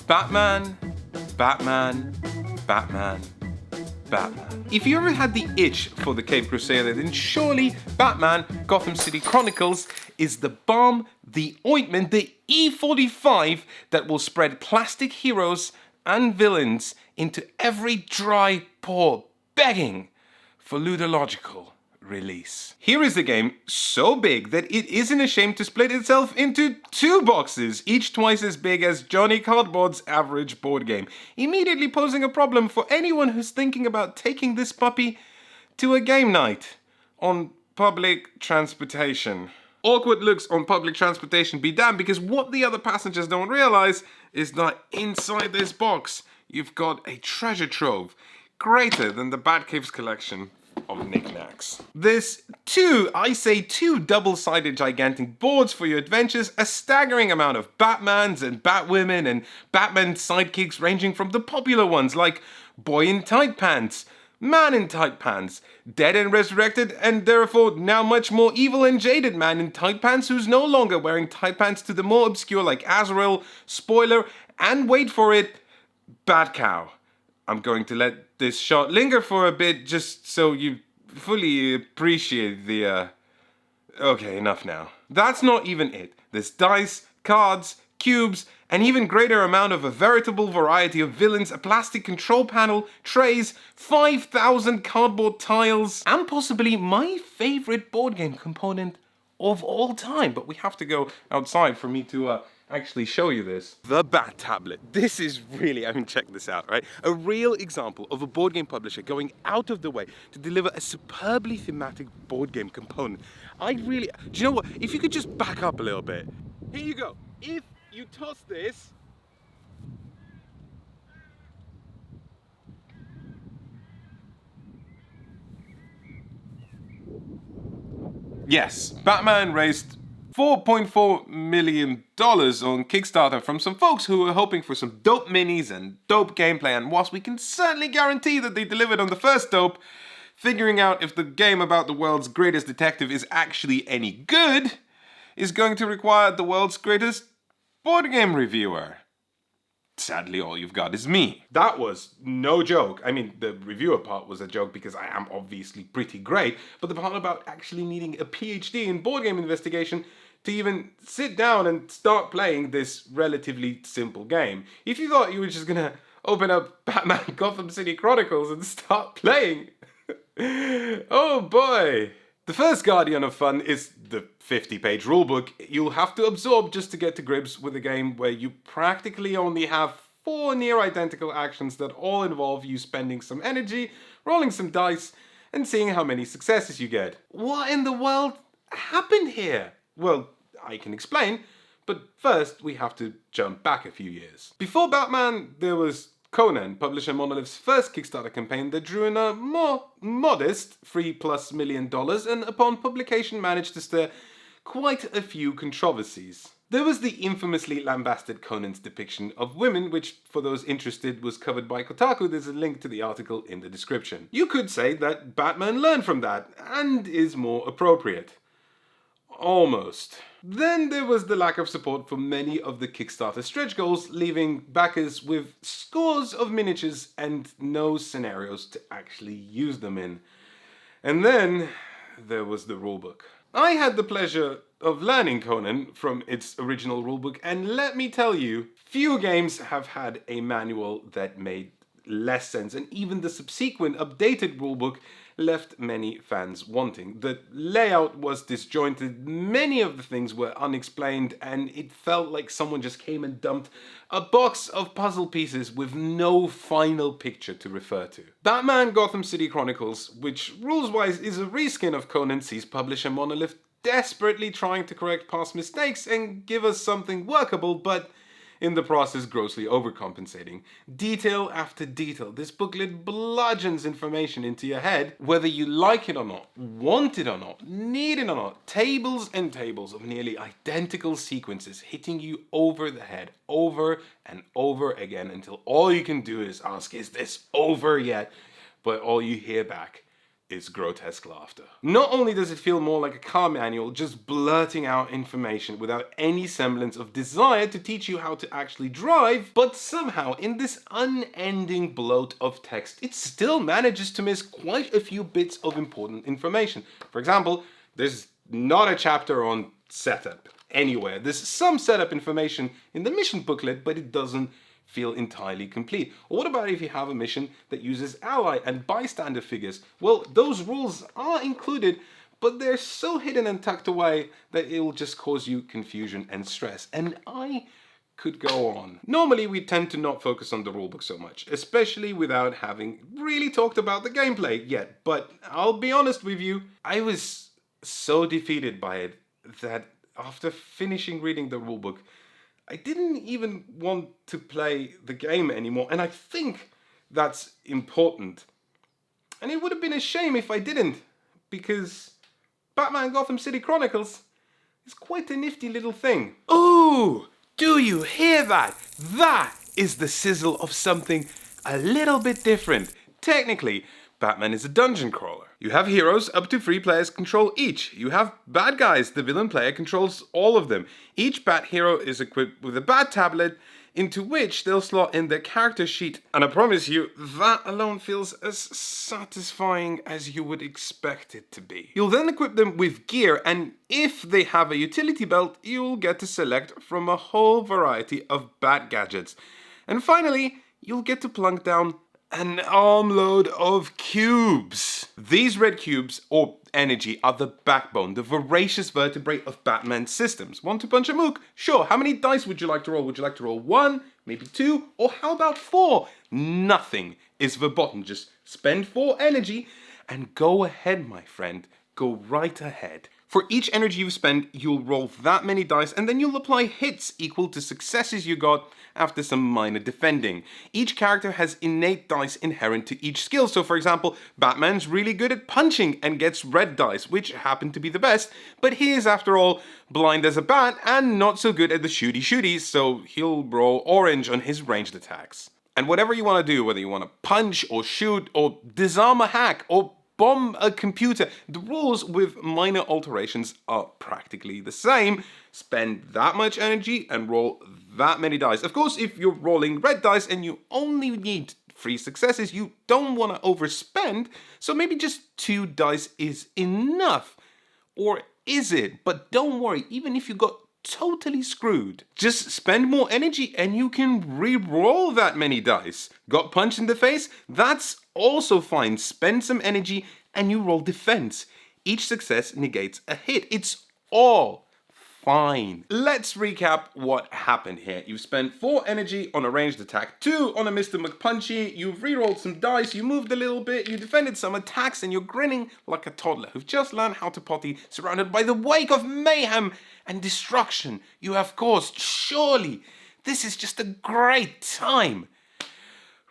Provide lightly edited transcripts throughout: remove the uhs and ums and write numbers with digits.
Batman, Batman, Batman, Batman. If you ever had the itch for the Cape Crusader, then surely Batman Gotham City Chronicles is the balm, the ointment, the E45 that will spread plastic heroes and villains into every dry pore begging for ludological release. Here is the game so big that it isn't ashamed to split itself into 2 boxes, each twice as big as Johnny Cardboard's average board game, immediately posing a problem for anyone who's thinking about taking this puppy to a game night on public transportation. Awkward looks on public transportation be damned, because what the other passengers don't realize is that inside this box you've got a treasure trove greater than the Batcave's collection of knickknacks. There's two double-sided gigantic boards for your adventures, a staggering amount of Batmans and Batwomen and Batman sidekicks ranging from the popular ones like Boy in Tight Pants, Man in Tight Pants, Dead and Resurrected, and therefore now much more evil and jaded Man in Tight Pants who's no longer wearing tight pants, to the more obscure like Azrael, Spoiler, and wait for it, Bat Cow. I'm going to let this shot linger for a bit just so you fully appreciate the, Okay, enough now. That's not even it. There's dice, cards, cubes, an even greater amount of a veritable variety of villains, a plastic control panel, trays, 5,000 cardboard tiles, and possibly my favorite board game component of all time. But we have to go outside for me to actually show you this. The Bat Tablet. This is really, I mean, check this out, right? A real example of a board game publisher going out of the way to deliver a superbly thematic board game component. Do you know what? If you could just back up a little bit. Here you go. If you toss this, yes, Batman raised $4.4 million on Kickstarter from some folks who were hoping for some dope minis and dope gameplay, and whilst we can certainly guarantee that they delivered on the first dope, figuring out if the game about the world's greatest detective is actually any good is going to require the world's greatest board game reviewer. Sadly, all you've got is me. That was no joke. I mean, the reviewer part was a joke because I am obviously pretty great, but the part about actually needing a PhD in board game investigation to even sit down and start playing this relatively simple game. If you thought you were just gonna open up Batman Gotham City Chronicles and start playing, oh boy. The first guardian of fun is the 50-page rulebook you'll have to absorb just to get to grips with a game where you practically only have 4 near-identical actions that all involve you spending some energy, rolling some dice, and seeing how many successes you get. What in the world happened here? Well, I can explain, but first we have to jump back a few years. Before Batman, there was Conan, publisher Monolith's first Kickstarter campaign that drew in a more modest $3+ million and upon publication managed to stir quite a few controversies. There was the infamously lambasted Conan's depiction of women, which for those interested was covered by Kotaku. There's a link to the article in the description. You could say that Batman learned from that and is more appropriate. Almost. Then there was the lack of support for many of the Kickstarter stretch goals, leaving backers with scores of miniatures and no scenarios to actually use them in. And then there was the rulebook. I had the pleasure of learning Conan from its original rulebook, and let me tell you, few games have had a manual that made less sense, and even the subsequent updated rulebook left many fans wanting. The layout was disjointed, many of the things were unexplained, and it felt like someone just came and dumped a box of puzzle pieces with no final picture to refer to. Batman Gotham City Chronicles, which rules-wise is a reskin of Conan, sees publisher Monolith desperately trying to correct past mistakes and give us something workable, but in the process grossly overcompensating. Detail after detail, this booklet bludgeons information into your head, whether you like it or not, want it or not, need it or not. Tables and tables of nearly identical sequences hitting you over the head over and over again until all you can do is ask, is this over yet? But all you hear back, is grotesque laughter. Not only does it feel more like a car manual, just blurting out information without any semblance of desire to teach you how to actually drive, but somehow in this unending bloat of text, it still manages to miss quite a few bits of important information. For example, there's not a chapter on setup anywhere. There's some setup information in the mission booklet, but it doesn't feel entirely complete. Or what about if you have a mission that uses ally and bystander figures? Well, those rules are included, but they're so hidden and tucked away that it will just cause you confusion and stress. And I could go on. Normally we tend to not focus on the rulebook so much, especially without having really talked about the gameplay yet. But I'll be honest with you, I was so defeated by it that after finishing reading the rulebook, I didn't even want to play the game anymore, and I think that's important. And it would have been a shame if I didn't, because Batman Gotham City Chronicles is quite a nifty little thing. Ooh, do you hear that? That is the sizzle of something a little bit different. Technically, Batman is a dungeon crawler. You have heroes, up to 3 players control each. You have bad guys, the villain player controls all of them. Each Bat hero is equipped with a Bat tablet into which they'll slot in their character sheet. And I promise you, that alone feels as satisfying as you would expect it to be. You'll then equip them with gear, and if they have a utility belt, you'll get to select from a whole variety of Bat gadgets. And finally, you'll get to plunk down an armload of cubes. These red cubes, or energy, are the backbone, the voracious vertebrae of Batman's systems. Want to punch a mook? Sure. How many dice would you like to roll? Would you like to roll 1, maybe 2, or how about 4? Nothing is verboten. Just spend 4 energy and go ahead, my friend. Go right ahead. For each energy you spend, you'll roll that many dice, and then you'll apply hits equal to successes you got after some minor defending. Each character has innate dice inherent to each skill. So for example, Batman's really good at punching and gets red dice, which happen to be the best, but he is, after all, blind as a bat and not so good at the shooty-shooties, so he'll roll orange on his ranged attacks. And whatever you want to do, whether you want to punch or shoot or disarm a hack or bomb a computer, the rules with minor alterations are practically the same. Spend that much energy and roll that many dice. Of course, if you're rolling red dice and you only need 3 successes, you don't want to overspend, so maybe just 2 dice is enough. Or is it? But don't worry, even if you got totally screwed, just spend more energy and you can re-roll that many dice. Got punched in the face? That's also fine. Spend some energy and you roll defense. Each success negates a hit. It's all fine. Let's recap what happened here. You've spent 4 energy on a ranged attack, 2 on a Mr. McPunchy, you've re-rolled some dice, you moved a little bit, you defended some attacks, and you're grinning like a toddler who've just learned how to potty, surrounded by the wake of mayhem and destruction you have caused. Surely, this is just a great time,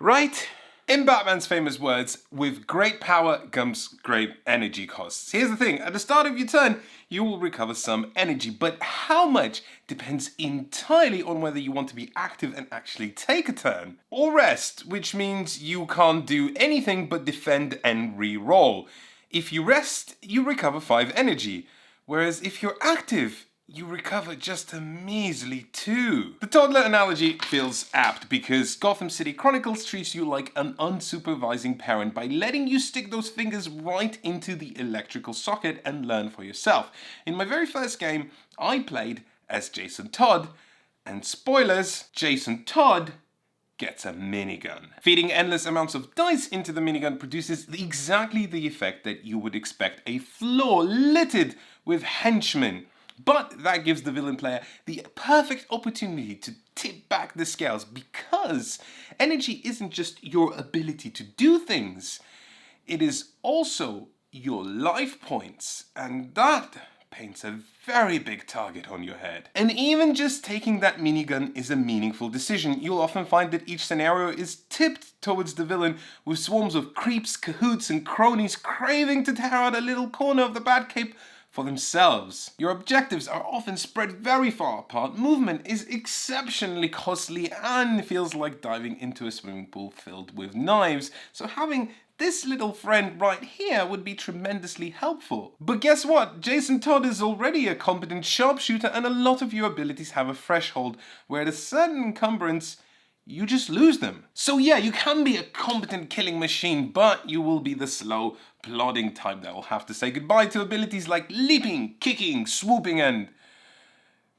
right? In Batman's famous words, with great power comes great energy costs. Here's the thing, at the start of your turn, you will recover some energy, but how much depends entirely on whether you want to be active and actually take a turn, or rest, which means you can't do anything but defend and re-roll. If you rest, you recover 5 energy, whereas if you're active, you recover just a measly 2. The toddler analogy feels apt because Gotham City Chronicles treats you like an unsupervising parent by letting you stick those fingers right into the electrical socket and learn for yourself. In my very first game, I played as Jason Todd, and spoilers, Jason Todd gets a minigun. Feeding endless amounts of dice into the minigun produces exactly the effect that you would expect a floor littered with henchmen. But that gives the villain player the perfect opportunity to tip back the scales, because energy isn't just your ability to do things, it is also your life points, and that paints a very big target on your head. And even just taking that minigun is a meaningful decision. You'll often find that each scenario is tipped towards the villain with swarms of creeps, cahoots, and cronies craving to tear out a little corner of the Batcape for themselves. Your objectives are often spread very far apart, movement is exceptionally costly, and feels like diving into a swimming pool filled with knives, so having this little friend right here would be tremendously helpful. But guess what? Jason Todd is already a competent sharpshooter, and a lot of your abilities have a threshold where at a certain encumbrance, you just lose them. So yeah, you can be a competent killing machine, but you will be the slow, plodding type that will have to say goodbye to abilities like leaping, kicking, swooping, and...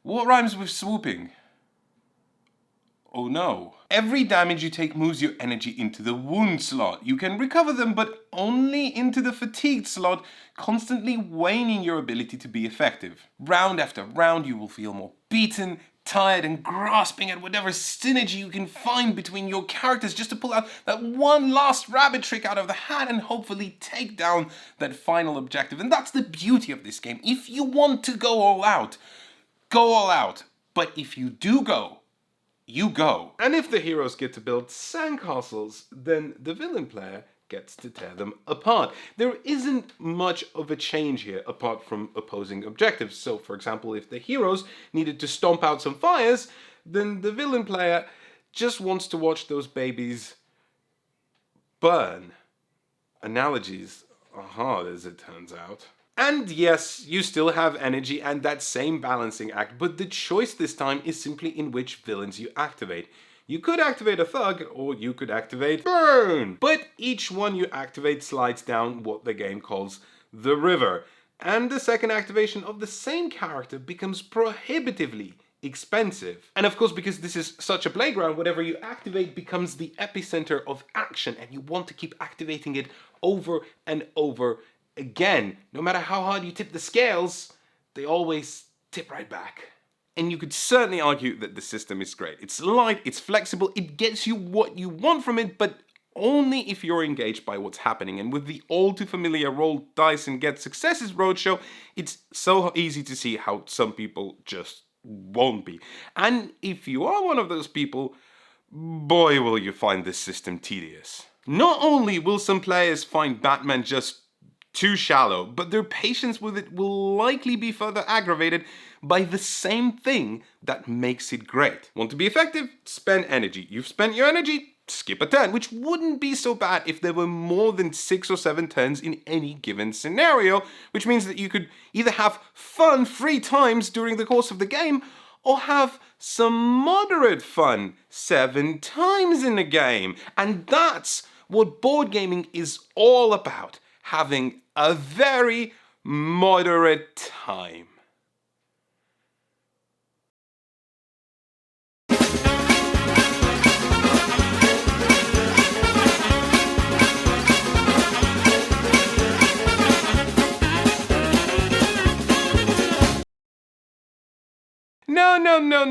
what rhymes with swooping? Oh no. Every damage you take moves your energy into the wound slot. You can recover them, but only into the fatigued slot, constantly waning your ability to be effective. Round after round, you will feel more beaten, tired, and grasping at whatever synergy you can find between your characters just to pull out that one last rabbit trick out of the hat and hopefully take down that final objective. And that's the beauty of this game. If you want to go all out, go all out. But if you do go, you go. And if the heroes get to build sandcastles, then the villain player gets to tear them apart. There isn't much of a change here apart from opposing objectives. So for example, if the heroes needed to stomp out some fires, then the villain player just wants to watch those babies burn. Analogies are hard, as it turns out. And yes, you still have energy and that same balancing act, but the choice this time is simply in which villains you activate. You could activate a thug, or you could activate burn, but each one you activate slides down what the game calls the river, and the second activation of the same character becomes prohibitively expensive. And of course, because this is such a playground, whatever you activate becomes the epicenter of action, and you want to keep activating it over and over again. No matter how hard you tip the scales, they always tip right back. And you could certainly argue that the system is great. It's light, it's flexible, it gets you what you want from it, but only if you're engaged by what's happening. And with the all too familiar roll dice and get successes roadshow, it's so easy to see how some people just won't be. And if you are one of those people, boy will you find this system tedious. Not only will some players find Batman just too shallow, but their patience with it will likely be further aggravated by the same thing that makes it great. Want to be effective? Spend energy. You've spent your energy? Skip a turn, which wouldn't be so bad if there were more than 6 or 7 turns in any given scenario, which means that you could either have fun free times during the course of the game, or have some moderate fun 7 times in a game. And that's what board gaming is all about. Having a very moderate time.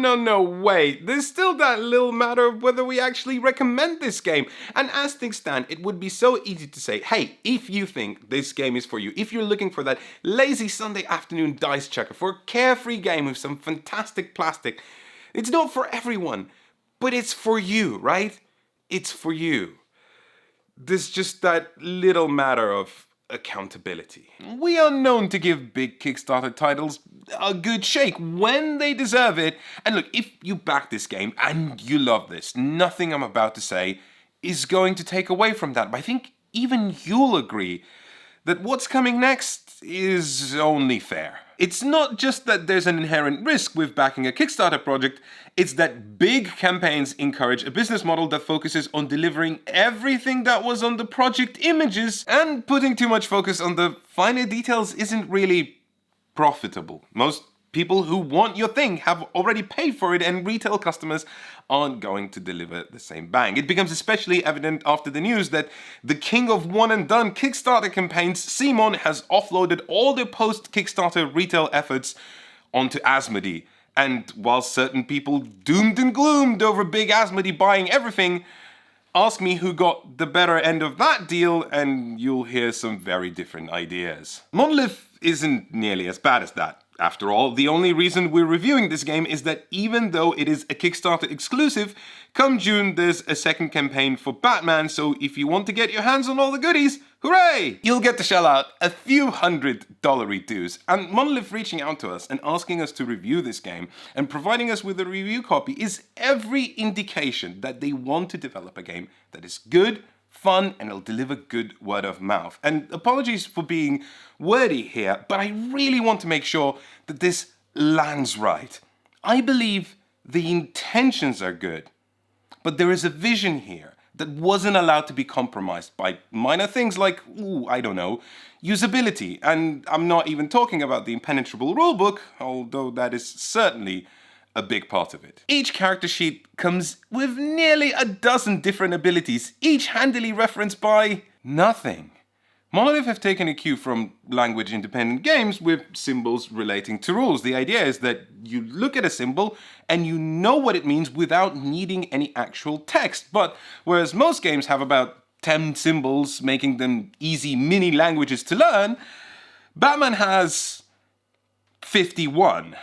No, wait. There's still that little matter of whether we actually recommend this game. And as things stand, it would be so easy to say, hey, if you think this game is for you, if you're looking for that lazy Sunday afternoon dice checker, for a carefree game with some fantastic plastic, it's not for everyone, but it's for you, right? It's for you. There's just that little matter of accountability. We are known to give big Kickstarter titles a good shake when they deserve it. And look, if you back this game and you love this, nothing I'm about to say is going to take away from that. But I think even you'll agree that what's coming next is only fair. It's not just that there's an inherent risk with backing a Kickstarter project, it's that big campaigns encourage a business model that focuses on delivering everything that was on the project images, and putting too much focus on the finer details isn't really profitable. Most people who want your thing have already paid for it, and retail customers aren't going to deliver the same bang. It becomes especially evident after the news that the king of one-and-done Kickstarter campaigns, Simon, has offloaded all their post-Kickstarter retail efforts onto Asmodee. And while certain people doomed and gloomed over big Asmodee buying everything, ask me who got the better end of that deal and you'll hear some very different ideas. Monolith isn't nearly as bad as that. After all, the only reason we're reviewing this game is that even though it is a Kickstarter exclusive, come June there's a second campaign for Batman, so if you want to get your hands on all the goodies, hooray! You'll get to shell out a few $100 dues. And Monolith reaching out to us and asking us to review this game and providing us with a review copy is every indication that they want to develop a game that is good, fun, and it'll deliver good word of mouth. And apologies for being wordy here, but I really want to make sure that this lands right. I believe the intentions are good, but there is a vision here that wasn't allowed to be compromised by minor things like, I don't know, usability. And I'm not even talking about the impenetrable rulebook, although that is certainly a big part of it. Each character sheet comes with nearly a dozen different abilities, each handily referenced by nothing. Monolith have taken a cue from language-independent games with symbols relating to rules. The idea is that you look at a symbol and you know what it means without needing any actual text. But whereas most games have about 10 symbols, making them easy mini languages to learn, Batman has 51.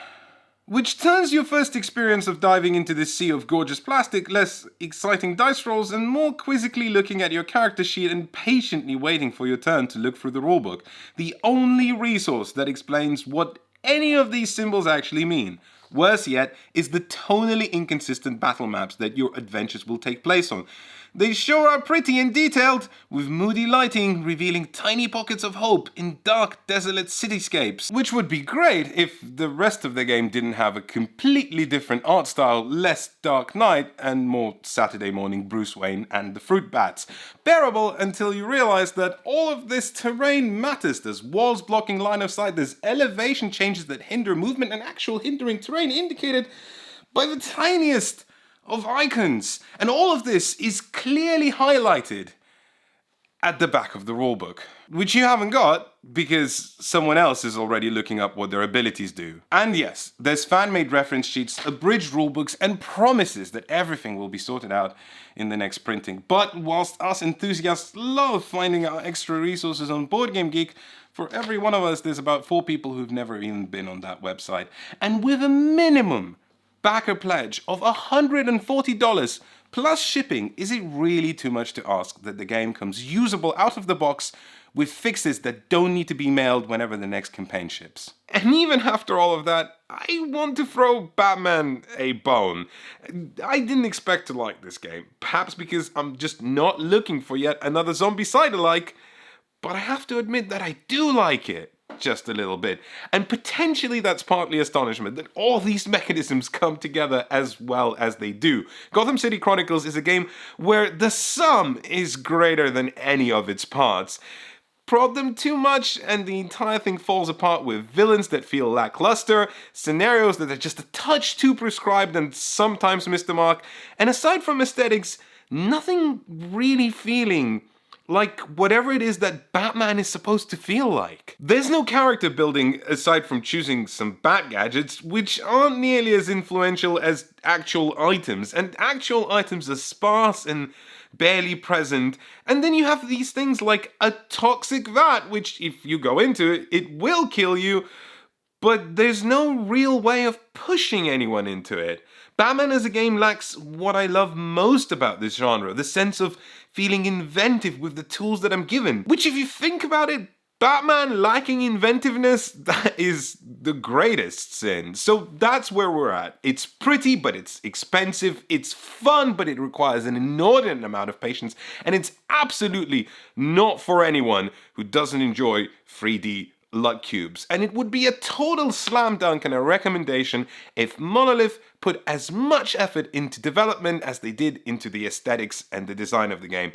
Which turns your first experience of diving into this sea of gorgeous plastic less exciting dice rolls and more quizzically looking at your character sheet and patiently waiting for your turn to look through the rulebook. The only resource that explains what any of these symbols actually mean. Worse yet is the tonally inconsistent battle maps that your adventures will take place on. They sure are pretty and detailed, with moody lighting revealing tiny pockets of hope in dark, desolate cityscapes. Which would be great if the rest of the game didn't have a completely different art style, less Dark Knight and more Saturday morning Bruce Wayne and the Fruit Bats. Bearable until you realize that all of this terrain matters. There's walls blocking line of sight, there's elevation changes that hinder movement and actual hindering terrain indicated by the tiniest of icons. And all of this is clearly highlighted at the back of the rulebook, which you haven't got because someone else is already looking up what their abilities do. And yes, there's fan-made reference sheets, abridged rulebooks, and promises that everything will be sorted out in the next printing. But whilst us enthusiasts love finding out extra resources on Board Game Geek, for every one of us there's about 4 people who've never even been on that website. And with a minimum backer pledge of $140 plus shipping, is it really too much to ask that the game comes usable out of the box with fixes that don't need to be mailed whenever the next campaign ships? And even after all of that, I want to throw Batman a bone. I didn't expect to like this game, perhaps because I'm just not looking for yet another zombie-side-alike, but I have to admit that I do like it. Just a little bit. And potentially that's partly astonishment that all these mechanisms come together as well as they do. Gotham City Chronicles is a game where the sum is greater than any of its parts. Prod them too much and the entire thing falls apart with villains that feel lackluster, scenarios that are just a touch too prescribed and sometimes miss the mark, and aside from aesthetics, nothing really feeling like whatever it is that Batman is supposed to feel like. There's no character building aside from choosing some bat gadgets, which aren't nearly as influential as actual items, and actual items are sparse and barely present. And then you have these things like a toxic vat, which if you go into it, it will kill you, but there's no real way of pushing anyone into it. Batman as a game lacks what I love most about this genre, the sense of feeling inventive with the tools that I'm given. Which, if you think about it, Batman lacking inventiveness, that is the greatest sin. So that's where we're at. It's pretty, but it's expensive. It's fun, but it requires an inordinate amount of patience. And it's absolutely not for anyone who doesn't enjoy 3D luck cubes. And it would be a total slam dunk and a recommendation if Monolith put as much effort into development as they did into the aesthetics and the design of the game.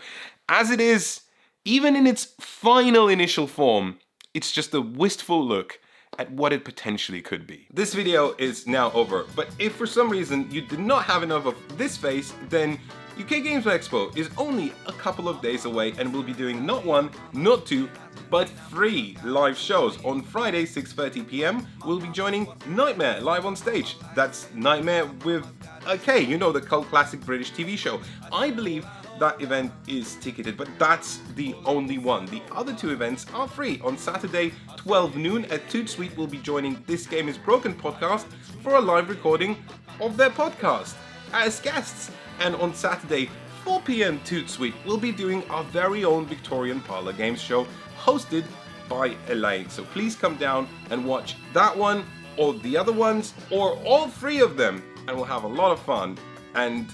As it is, even in its final initial form, it's just a wistful look at what it potentially could be. This video is now over, but if for some reason you did not have enough of this face, then UK Games Expo is only a couple of days away and we'll be doing not 1, not 2, but 3 live shows. On Friday, 6:30 PM, we'll be joining Nightmare live on stage. That's Nightmare with a K, you know, the cult classic British TV show. I believe that event is ticketed, but that's the only one. The other 2 events are free. On Saturday, 12 noon at Toot Sweet, we'll be joining This Game Is Broken podcast for a live recording of their podcast as guests. And on Saturday, 4 PM Toot Sweet, we'll be doing our very own Victorian Parlour Games show hosted by Elaine. So please come down and watch that one or the other ones or all 3 of them and we'll have a lot of fun. And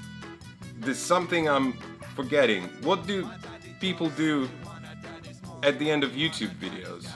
there's something I'm forgetting. What do people do at the end of YouTube videos.